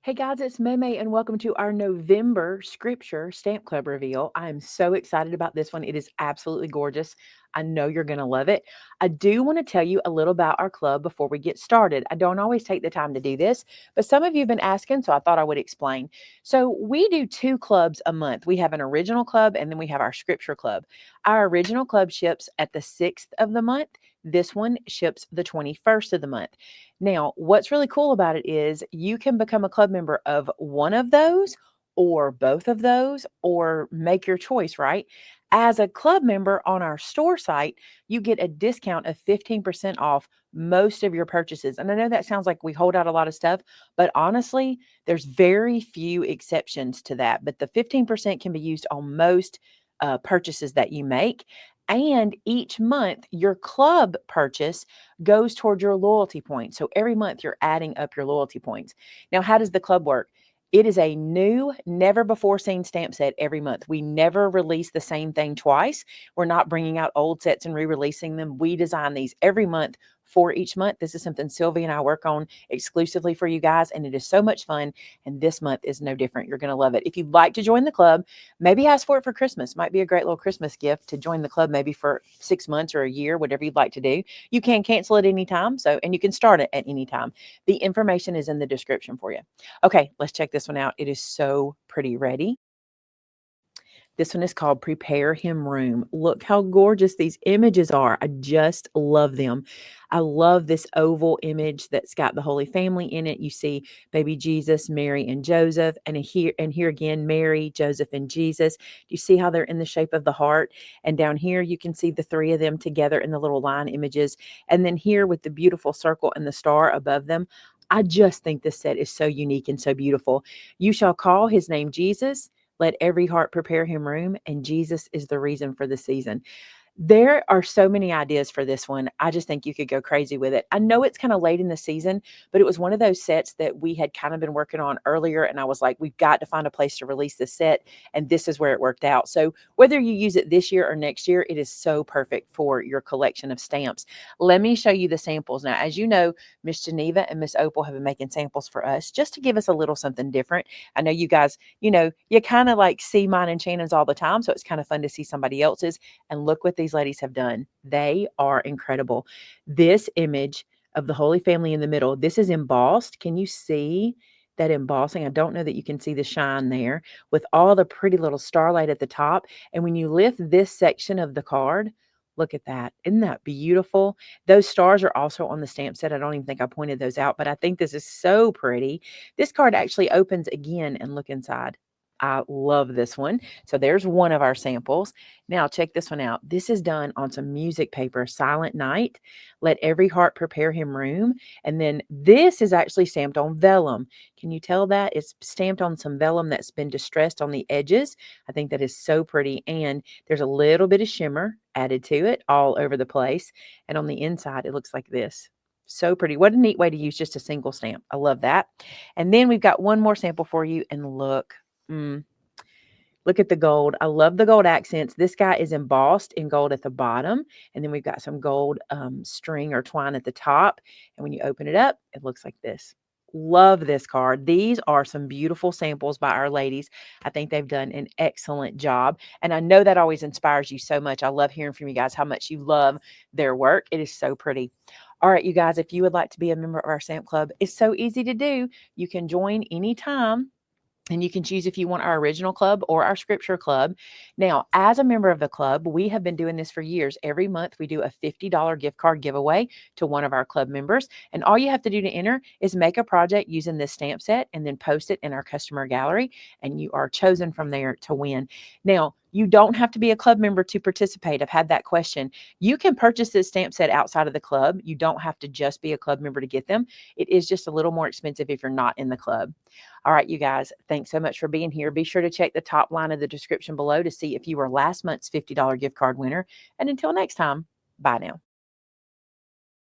Hey guys, it's Maymay and welcome to our November Scripture Stamp Club reveal. I'm so excited about this one. It is absolutely gorgeous. I know you're going to love it. I do want to tell you a little about our club before we get started. I don't always take the time to do this, but some of you have been asking, so I thought I would explain. So we do two clubs a month. We have an original club and then we have our Scripture Club. Our original club ships at the 6th of the month. This one ships the 21st of the month. Now, what's really cool about it is you can become a club member of one of those or both of those or make your choice, right? As a club member on our store site, you get a discount of 15% off most of your purchases. And I know that sounds like we hold out a lot of stuff, but honestly, there's very few exceptions to that. But the 15% can be used on most purchases that you make. And each month, your club purchase goes toward your loyalty points. So every month you're adding up your loyalty points. Now, how does the club work? It is a new, never before seen stamp set every month. We never release the same thing twice. We're not bringing out old sets and re-releasing them. We design these every month for each month. This is something Sylvie and I work on exclusively for you guys, and it is so much fun. And this month is no different. You're going to love it. If you'd like to join the club, maybe ask for it for Christmas. Might be a great little Christmas gift to join the club, maybe for 6 months or a year, whatever you'd like to do. You can cancel it anytime, and you can start it at any time. The information is in the description for you. Okay, let's check this one out. It is so pretty. Ready? This one is called Prepare Him Room. Look how gorgeous these images are. I just love them. I love this oval image that's got the Holy Family in it. You see baby Jesus, Mary, and Joseph, and here again, Mary, Joseph, and Jesus. Do you see how they're in the shape of the heart? And down here, you can see the three of them together in the little line images. And then here with the beautiful circle and the star above them. I just think this set is so unique and so beautiful. You shall call his name Jesus. Let every heart prepare him room, and Jesus is the reason for the season. There are so many ideas for this one. I just think you could go crazy with it. I know it's kind of late in the season, but it was one of those sets that we had kind of been working on earlier. And I was like, we've got to find a place to release this set. And this is where it worked out. So whether you use it this year or next year, it is so perfect for your collection of stamps. Let me show you the samples. Now, as you know, Miss Geneva and Miss Opal have been making samples for us just to give us a little something different. I know you guys, you kind of like see mine and Shannon's all the time. So it's kind of fun to see somebody else's. And look what these ladies have done. They are incredible. This image of the Holy Family in the middle, this is embossed. Can you see that embossing? I don't know that you can see the shine there with all the pretty little starlight at the top. And when you lift this section of the card, look at that. Isn't that beautiful? Those stars are also on the stamp set. I don't even think I pointed those out, but I think this is so pretty. This card actually opens again and look inside. I love this one. So there's one of our samples. Now check this one out. This is done on some music paper, Silent Night. Let every heart prepare him room. And then this is actually stamped on vellum. Can you tell that? It's stamped on some vellum that's been distressed on the edges. I think that is so pretty. And there's a little bit of shimmer added to it all over the place. And on the inside, it looks like this. So pretty. What a neat way to use just a single stamp. I love that. And then we've got one more sample for you. And look. Look at the gold. I love the gold accents. This guy is embossed in gold at the bottom. And then we've got some gold string or twine at the top. And when you open it up, it looks like this. Love this card. These are some beautiful samples by our ladies. I think they've done an excellent job. And I know that always inspires you so much. I love hearing from you guys how much you love their work. It is so pretty. All right, you guys, if you would like to be a member of our stamp club, it's so easy to do. You can join anytime. And you can choose if you want our original club or our scripture club. Now, as a member of the club, we have been doing this for years. Every month, we do a $50 gift card giveaway to one of our club members. And all you have to do to enter is make a project using this stamp set and then post it in our customer gallery. And you are chosen from there to win. Now, you don't have to be a club member to participate. I've had that question. You can purchase this stamp set outside of the club. You don't have to just be a club member to get them. It is just a little more expensive if you're not in the club. All right, you guys, thanks so much for being here. Be sure to check the top line of the description below to see if you were last month's $50 gift card winner. And until next time, bye now.